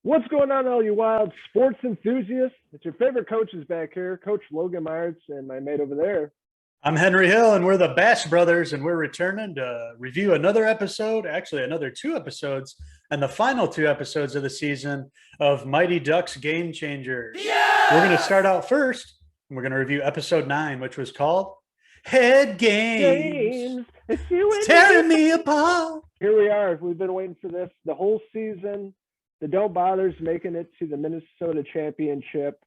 What's going on, all you wild sports enthusiasts? It's your favorite coaches back here, Coach Logan Myerz and my mate over there. I'm Henry Hill, and we're the Bash Brothers, and we're returning to review another episode, actually another 2 episodes, and the final 2 episodes of the season of Mighty Ducks Game Changers. Yeah! We're going to start out first, and we're going to review episode 9, which was called Head Games. It's tearing me apart. Here we are. We've been waiting for this the whole season. The Don't Bothers making it to the Minnesota Championship,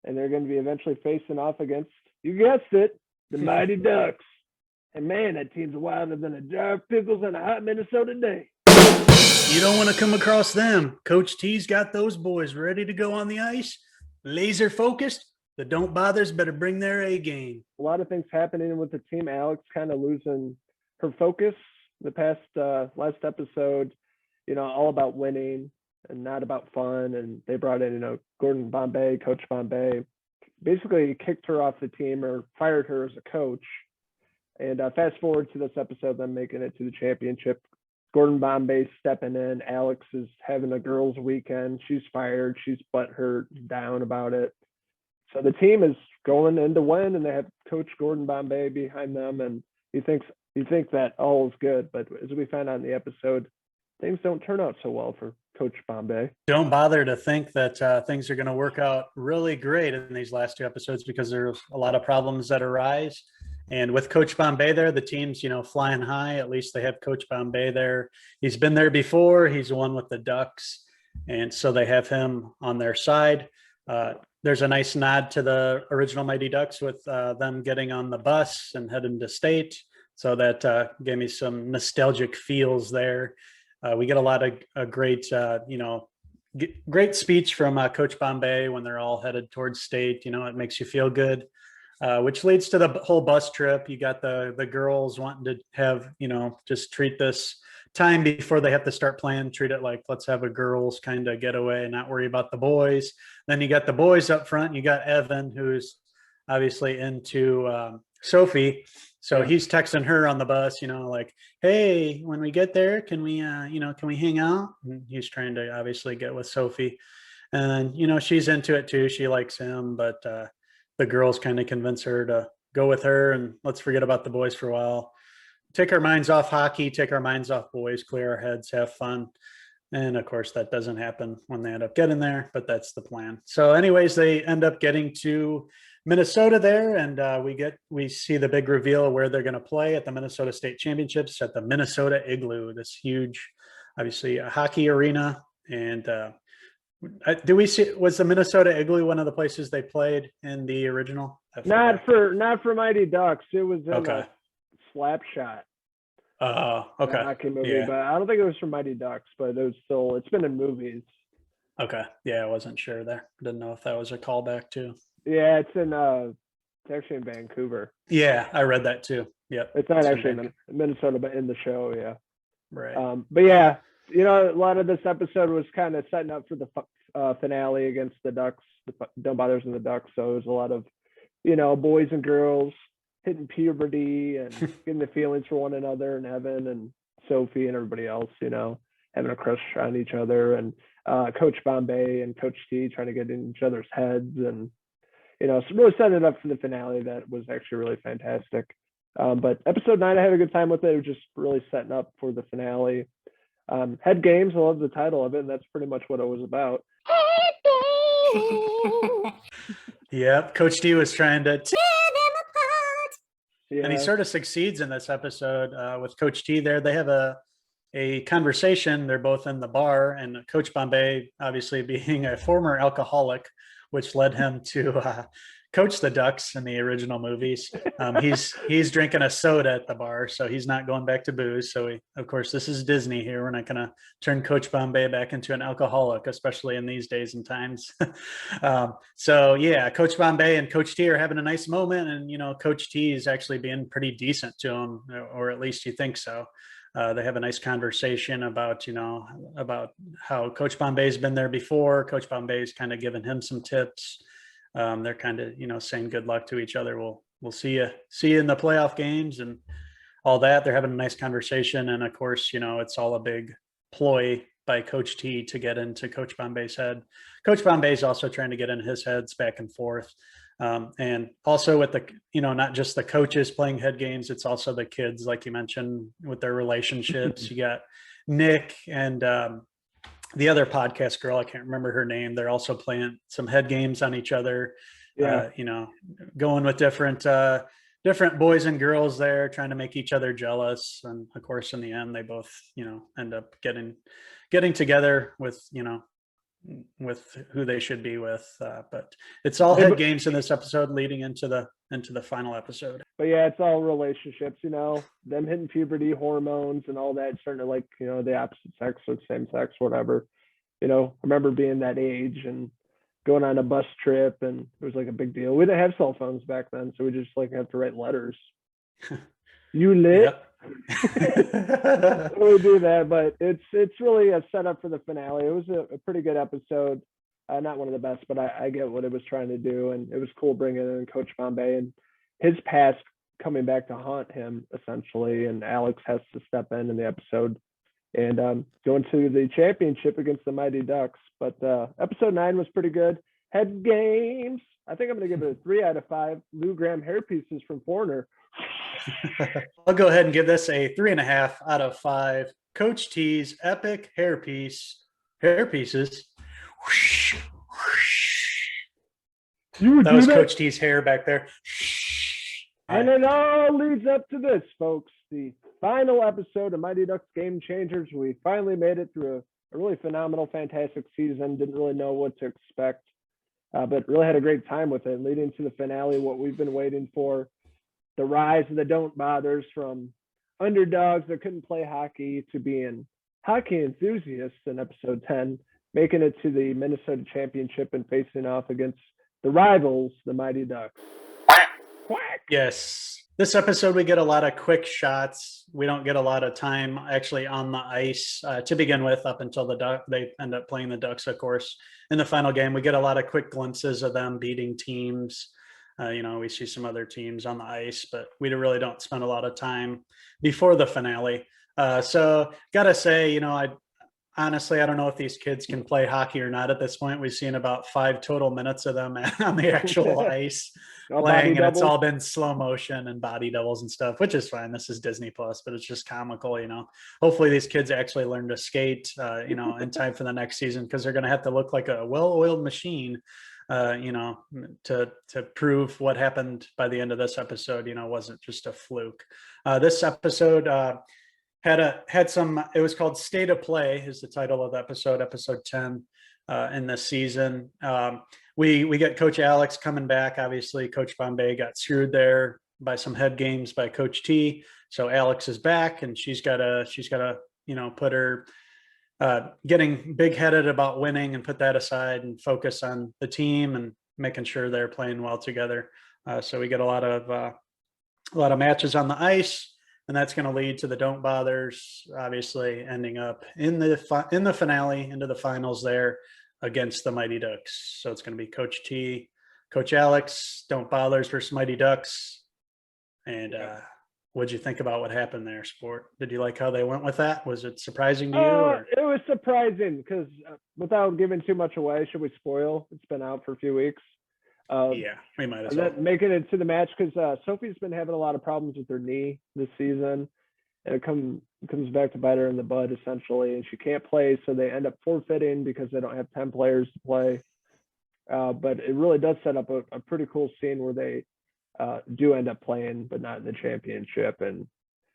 and they're going to be eventually facing off against, you guessed it, the Mighty Ducks. And man, that team's wilder than a jar of pickles on a hot Minnesota day. You don't want to come across them. Coach T's got those boys ready to go on the ice, laser focused. The Don't Bothers better bring their A game. A lot of things happening with the team. Alex kind of losing her focus the past last episode, all about winning and not about fun. And they brought in, Gordon Bombay, Coach Bombay, basically kicked her off the team or fired her as a coach. And fast forward to this episode, them making it to the championship. Gordon Bombay stepping in. Alex is having a girls' weekend. She's fired. She's butthurt down about it. So the team is going in to win, and they have Coach Gordon Bombay behind them. And you think that all is good, but as we find out in the episode, things don't turn out so well for Coach Bombay. Don't bother to think that things are going to work out really great in these last 2 episodes, because there's a lot of problems that arise. And with Coach Bombay there, the team's, flying high. At least they have Coach Bombay there. He's been there before. He's won with the Ducks. And so they have him on their side. There's a nice nod to the original Mighty Ducks with them getting on the bus and heading to state. So that gave me some nostalgic feels there. We get a lot of great, great speech from Coach Bombay when they're all headed towards state. It makes you feel good, which leads to the whole bus trip. You got the girls wanting to have, just treat this time before they have to start playing, treat it like, let's have a girls kind of getaway and not worry about the boys. Then you got the boys up front. You got Evan, who's obviously into Sophie. So he's texting her on the bus, like, hey, when we get there, can we hang out? And he's trying to obviously get with Sophie. And, she's into it too. She likes him, but the girls kind of convince her to go with her and let's forget about the boys for a while. Take our minds off hockey, take our minds off boys, clear our heads, have fun. And of course, that doesn't happen when they end up getting there, but that's the plan. So anyways, they end up getting to Minnesota there, and we see the big reveal of where they're going to play at the Minnesota State Championships at the Minnesota Igloo, this huge, obviously, hockey arena. And was the Minnesota Igloo one of the places they played in the original? Not for Mighty Ducks. It was in a Slapshot. Okay. Hockey movie, but I don't think it was for Mighty Ducks, but it's been in movies. Okay. Yeah, I wasn't sure there. Didn't know if that was a callback too. Yeah, it's actually in Vancouver. Yeah, I read that too. Yep. It's not actually in Minnesota, but in the show, yeah. Right. But yeah, a lot of this episode was kind of setting up for the finale against the Ducks, the Don't Bothers and the Ducks. So it was a lot of, boys and girls hitting puberty and getting the feelings for one another, and Evan and Sophie and everybody else, having a crush on each other, and Coach Bombay and Coach T trying to get in each other's heads, and so really setting it up for the finale that was actually really fantastic. But episode 9, I had a good time with it. It was just really setting up for the finale. Head Games, I love the title of it, and that's pretty much what it was about. Yep, Coach T was trying to Yeah. And he sort of succeeds in this episode with Coach T there. They have a conversation. They're both in the bar, and Coach Bombay, obviously being a former alcoholic, which led him to coach the Ducks in the original movies. He's drinking a soda at the bar, so he's not going back to booze. So of course, this is Disney here. We're not going to turn Coach Bombay back into an alcoholic, especially in these days and times. So yeah, Coach Bombay and Coach T are having a nice moment, and Coach T is actually being pretty decent to him, or at least you think so. They have a nice conversation about how Coach Bombay's been there before. Coach Bombay's kind of giving him some tips. They're kind of saying good luck to each other. We'll see you in the playoff games, and all that. They're having a nice conversation. And of course, it's all a big ploy by Coach T to get into Coach Bombay's head. Coach Bombay is also trying to get in his heads back and forth. And also with the, not just the coaches playing head games, it's also the kids, like you mentioned, with their relationships. You got Nick and the other podcast girl, I can't remember her name. They're also playing some head games on each other. Yeah. Going with different boys and girls there, trying to make each other jealous. And of course, in the end, they both, end up getting together with, with who they should be with. But it's all head games in this episode leading into the final episode. But yeah, it's all relationships, them hitting puberty, hormones and all that, starting to like, the opposite sex or same sex, whatever. I remember being that age and going on a bus trip, and it was like a big deal. We didn't have cell phones back then, so we just like have to write letters. You lit? Yep. We do that, but it's really a setup for the finale. It was a pretty good episode. Not one of the best, but I get what it was trying to do, and it was cool bringing in Coach Bombay and his past coming back to haunt him essentially, and Alex has to step in the episode and going to the championship against the Mighty Ducks. But episode 9 was pretty good. Head games. I think I'm going to give it a 3 out of 5 Lou Graham hairpieces from Foreigner. I'll go ahead and give this a 3.5 out of 5. Coach T's epic hairpieces. That was Coach T's hair back there. And it all leads up to this, folks. The final episode of Mighty Ducks Game Changers. We finally made it through a really phenomenal, fantastic season. Didn't really know what to expect, but really had a great time with it. Leading to the finale, what we've been waiting for. The rise of the Don't Bothers from underdogs that couldn't play hockey to being hockey enthusiasts in episode 10, making it to the Minnesota Championship and facing off against the rivals, the Mighty Ducks. Quack. Yes. This episode, we get a lot of quick shots. We don't get a lot of time actually on the ice to begin with, up until they end up playing the Ducks, of course. In the final game, we get a lot of quick glimpses of them beating teams. We see some other teams on the ice, but we really don't spend a lot of time before the finale. So gotta say, honestly, I don't know if these kids can play hockey or not at this point. We've seen about 5 total minutes of them on the actual ice playing, and it's all been slow motion and body doubles and stuff, which is fine. This is Disney Plus, but it's just comical, Hopefully these kids actually learn to skate, in time for the next season, because they're going to have to look like a well-oiled machine, to prove what happened by the end of this episode, wasn't just a fluke. This episode, had some, it was called State of Play is the title of the episode 10 in this season. We get Coach Alex coming back. Obviously, Coach Bombay got screwed there by some head games by Coach T. So Alex is back, and she's got to put her getting big headed about winning and put that aside and focus on the team and making sure they're playing well together. So we get a lot of matches on the ice. And that's going to lead to the Don't Bothers, obviously ending up in the finale, into the finals there against the Mighty Ducks. So it's going to be Coach T, Coach Alex, Don't Bothers versus Mighty Ducks. And what'd you think about what happened there, Sport? Did you like how they went with that? Was it surprising to you? Or? It was surprising because without giving too much away, should we spoil? It's been out for a few weeks. Yeah, we might as well. Making it to the match because Sophie's been having a lot of problems with her knee this season, and it comes back to bite her in the butt essentially, and she can't play, so they end up forfeiting because they don't have 10 players to play. But it really does set up a pretty cool scene where they do end up playing, but not in the championship, and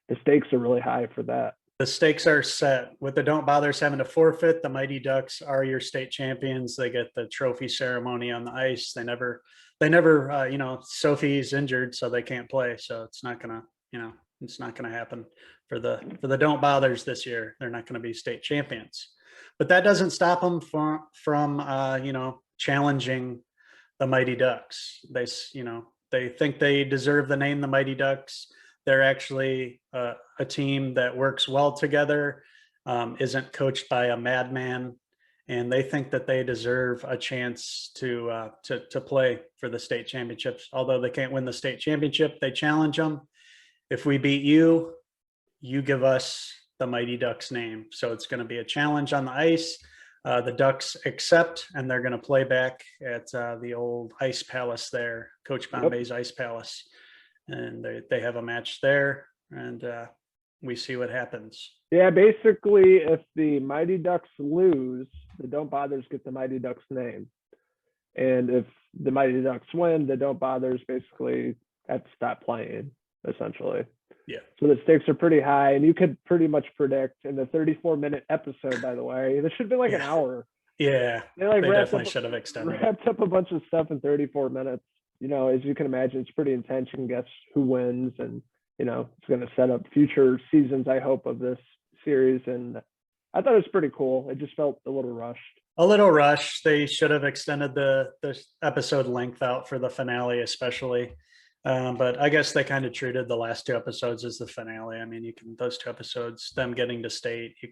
the stakes are really high for that. The stakes are set with the Don't Bothers having to forfeit. The Mighty Ducks are your state champions. They get the trophy ceremony on the ice. They never, Sophie's injured, so they can't play. So it's not gonna happen for the Don't Bothers this year. They're not going to be state champions, but that doesn't stop them from challenging the Mighty Ducks. They think they deserve the name the Mighty Ducks. They're actually a team that works well together, isn't coached by a madman, and they think that they deserve a chance to play for the state championships. Although they can't win the state championship, they challenge them. If we beat you, you give us the Mighty Ducks name. So it's going to be a challenge on the ice. The Ducks accept, and they're going to play back at the old Ice Palace there, Coach Bombay's Ice Palace. And they have a match there, and we see what happens. Yeah, basically, if the Mighty Ducks lose, the Don't Bothers get the Mighty Ducks name. And if the Mighty Ducks win, the Don't Bothers basically have to stop playing, essentially. Yeah. So the stakes are pretty high, and you could pretty much predict in the 34-minute episode, by the way, this should have been like an hour. Yeah, They definitely should have extended. Wrapped up a bunch of stuff in 34 minutes. You know, as you can imagine, it's pretty intense. You can guess who wins, and, you know, it's going to set up future seasons, I hope, of this series. And I thought it was pretty cool. It just felt a little rushed. A little rushed. They should have extended the episode length out for the finale, especially. But I guess they kind of treated the last 2 episodes as the finale. I mean, those 2 episodes, them getting to state, you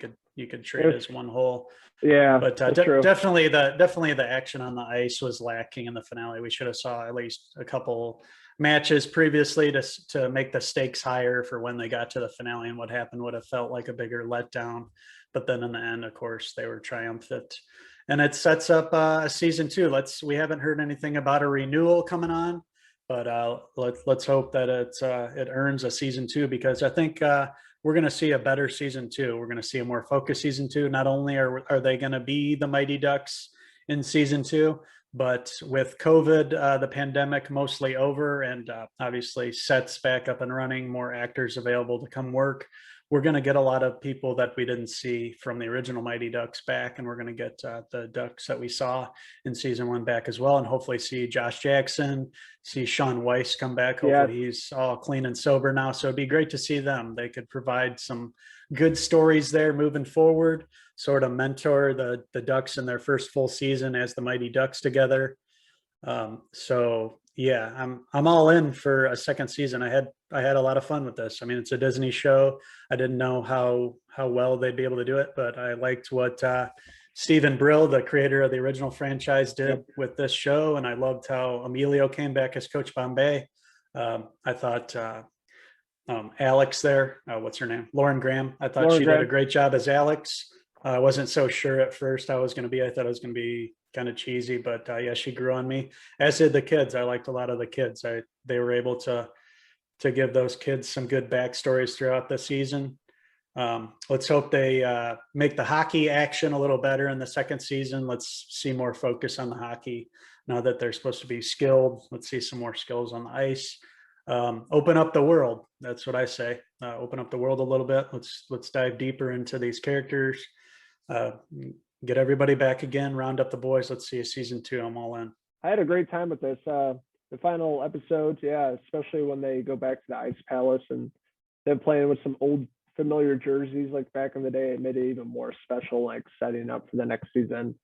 could treat it as one whole. Yeah, but definitely the action on the ice was lacking in the finale. We should have saw at least a couple matches previously to make the stakes higher for when they got to the finale, and what happened would have felt like a bigger letdown. But then in the end, of course, they were triumphant, and it sets up a season 2. We haven't heard anything about a renewal coming on. But let's hope that it earns a season 2, because I think we're going to see a better season 2. We're going to see a more focused season 2. Not only are they going to be the Mighty Ducks in season 2, but with COVID, the pandemic mostly over, and obviously sets back up and running, more actors available to come work, we're going to get a lot of people that we didn't see from the original Mighty Ducks back, and we're going to get the Ducks that we saw in season 1 back as well, and hopefully see Josh Jackson, see Sean Weiss come back. Hopefully he's all clean and sober now, so it'd be great to see them. They could provide some good stories there moving forward, sort of mentor the Ducks in their first full season as the Mighty Ducks together. So yeah, I'm all in for a second season. I had a lot of fun with this. I mean, it's a Disney show. I didn't know how well they'd be able to do it, but I liked what Stephen Brill, the creator of the original franchise, did with this show, and I loved how Emilio came back as Coach Bombay. I thought Alex there, what's her name? Lauren Graham. I thought she did a great job as Alex. I wasn't so sure at first I thought it was going to be kind of cheesy, but yeah, she grew on me, as did the kids. I liked a lot of the kids. They were able to give those kids some good backstories throughout the season. Let's hope they make the hockey action a little better in the second season. Let's see more focus on the hockey now that they're supposed to be skilled. Let's see some more skills on the ice. Open up the world. That's what I say. Open up the world a little bit. Let's dive deeper into these characters. Get everybody back again, round up the boys. Let's see a season 2. I'm all in. I had a great time with this. The final episodes, especially when they go back to the Ice Palace and they're playing with some old familiar jerseys like back in the day. It made it even more special, like setting up for the next season.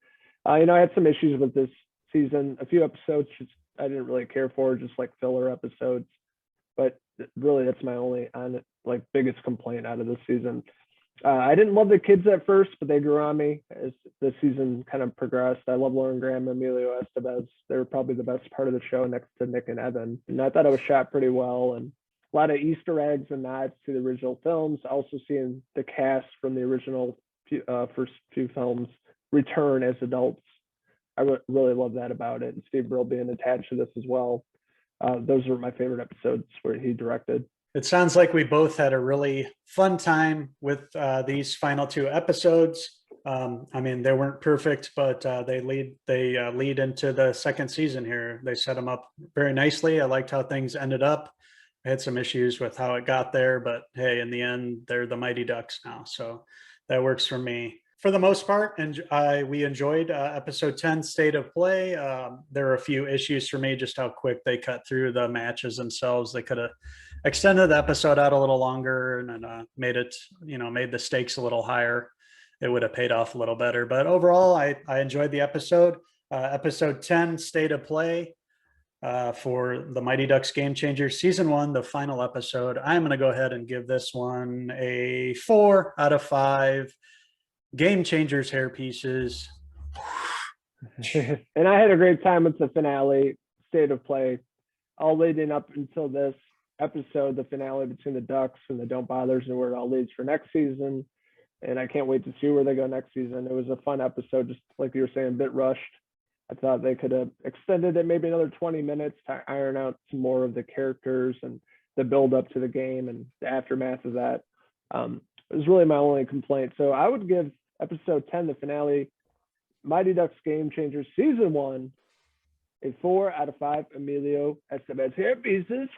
I had some issues with this season. A few episodes I didn't really care for, just like filler episodes. But really, that's my only biggest complaint out of this season. I didn't love the kids at first, but they grew on me as the season kind of progressed. I love Lauren Graham and Emilio Estevez. They're probably the best part of the show next to Nick and Evan. And I thought it was shot pretty well, and a lot of Easter eggs and nods to the original films. Also seeing the cast from the original first few films return as adults. I really love that about it. And Steve Brill being attached to this as well. Those were my favorite episodes where he directed. It sounds like we both had a really fun time with these final 2 episodes. I mean, they weren't perfect, but they lead into the second season here. They set them up very nicely. I liked how things ended up. I had some issues with how it got there, but hey, in the end, they're the Mighty Ducks now, so that works for me. For the most part, and we enjoyed episode 10, State of Play. There were a few issues for me, just how quick they cut through the matches themselves. They could have extended the episode out a little longer and made the stakes a little higher. It would have paid off a little better. But overall, I enjoyed the episode. Episode 10, State of Play, for the Mighty Ducks Game Changers Season 1, the final episode. I'm going to go ahead and give this one a 4 out of 5. Game Changers hair pieces. And I had a great time with the finale, State of Play. All leading up until this, episode, the finale between the Ducks and the Don't Bothers, and where it all leads for next season. And I can't wait to see where they go next season. It was a fun episode, just like you were saying, a bit rushed. I thought they could have extended it maybe another 20 minutes to iron out some more of the characters and the build up to the game and the aftermath of that. It was really my only complaint. So I would give episode 10, the finale, Mighty Ducks Game Changers Season 1, a 4 out of 5 Emilio Estevez hair pieces.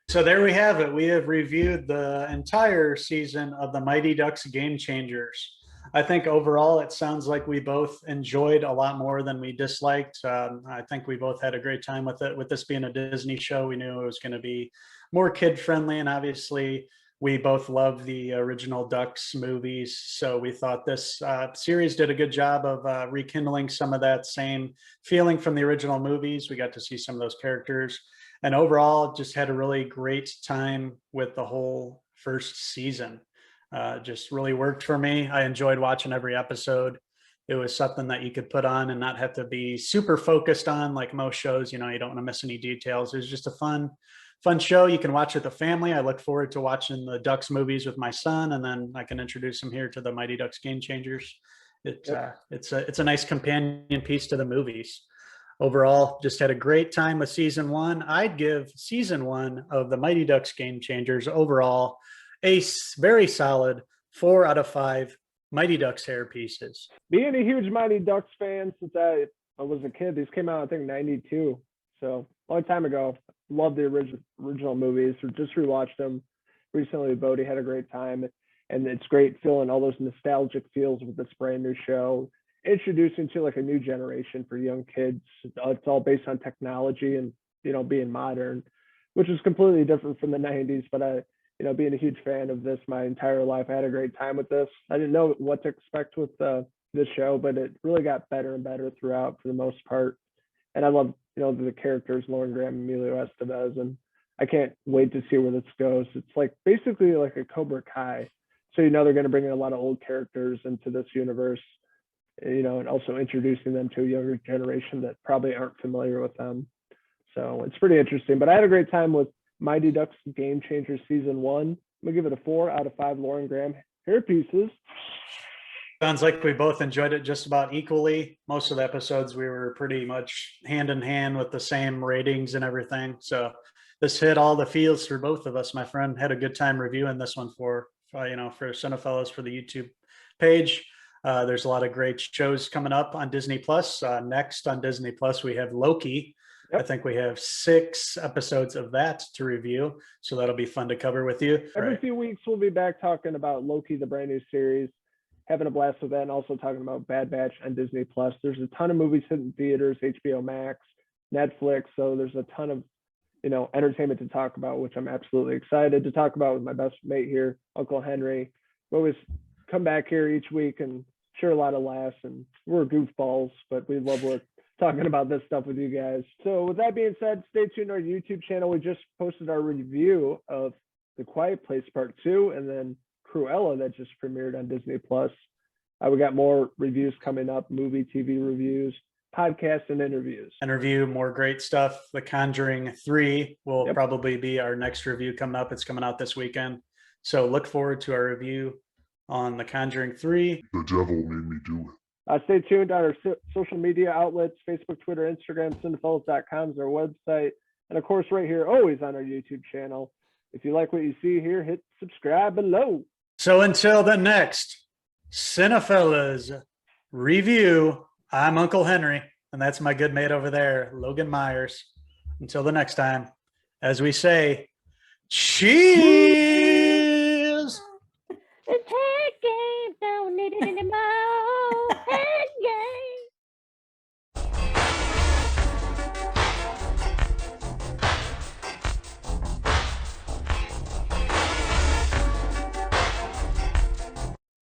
So there we have it. We have reviewed the entire season of the Mighty Ducks Game Changers. I think overall it sounds like we both enjoyed a lot more than we disliked. I think we both had a great time with it. With this being a Disney show, we knew it was going to be more kid friendly, and obviously we both love the original Ducks movies. So we thought this series did a good job of rekindling some of that same feeling from the original movies. We got to see some of those characters. And overall, just had a really great time with the whole first season. Just really worked for me. I enjoyed watching every episode. It was something that you could put on and not have to be super focused on like most shows. You don't want to miss any details. It was just a fun show. You can watch with the family. I look forward to watching the Ducks movies with my son, and then I can introduce him here to the Mighty Ducks Game Changers. It's a nice companion piece to the movies. Overall, just had a great time with season 1. I'd give season 1 of the Mighty Ducks Game Changers overall a very solid 4 out of 5 Mighty Ducks hair pieces. Being a huge Mighty Ducks fan since I was a kid, these came out, I think, 92. So a long time ago. Love the original movies. Just rewatched them recently. Bodie had a great time. And it's great feeling all those nostalgic feels with this brand new show. Introducing to like a new generation for young kids. It's all based on technology and being modern, which is completely different from the 90s. But being a huge fan of this my entire life, I had a great time with this. I didn't know what to expect with this show, but it really got better and better throughout for the most part. And I love the characters, Lauren Graham, Emilio Estevez, and I can't wait to see where this goes. It's like basically like a Cobra Kai. So they're going to bring in a lot of old characters into this universe. And also introducing them to a younger generation that probably aren't familiar with them. So it's pretty interesting. But I had a great time with Mighty Ducks Game Changers Season 1. I'm going to give it a 4 out of 5 Lauren Graham hair pieces. Sounds like we both enjoyed it just about equally. Most of the episodes we were pretty much hand in hand with the same ratings and everything. So this hit all the feels for both of us. My friend had a good time reviewing this one for Cinephellas, for the YouTube page. There's a lot of great shows coming up on Disney Plus. Next on Disney Plus, we have Loki. Yep. I think we have 6 episodes of that to review. So that'll be fun to cover with you. Every few weeks, we'll be back talking about Loki, the brand new series, having a blast with that, and also talking about Bad Batch on Disney Plus. There's a ton of movies hitting theaters, HBO Max, Netflix. So there's a ton of entertainment to talk about, which I'm absolutely excited to talk about with my best mate here, Uncle Henry. We always come back here each week and share a lot of laughs, and we're goofballs, but we love talking about this stuff with you guys. So with that being said, stay tuned to our YouTube channel. We just posted our review of The Quiet Place Part 2 and then Cruella that just premiered on Disney Plus. We got more reviews coming up, movie, TV reviews, podcasts, and interviews. More great stuff. The Conjuring 3 will probably be our next review coming up. It's coming out this weekend. So look forward to our review on The Conjuring 3. The devil made me do it. Stay tuned on our social media outlets, Facebook, Twitter, Instagram, Cinephellas.com is our website. And of course, right here, always on our YouTube channel. If you like what you see here, hit subscribe below. So until the next Cinephellas review, I'm Uncle Henry, and that's my good mate over there, Logan Myerz. Until the next time, as we say, cheese!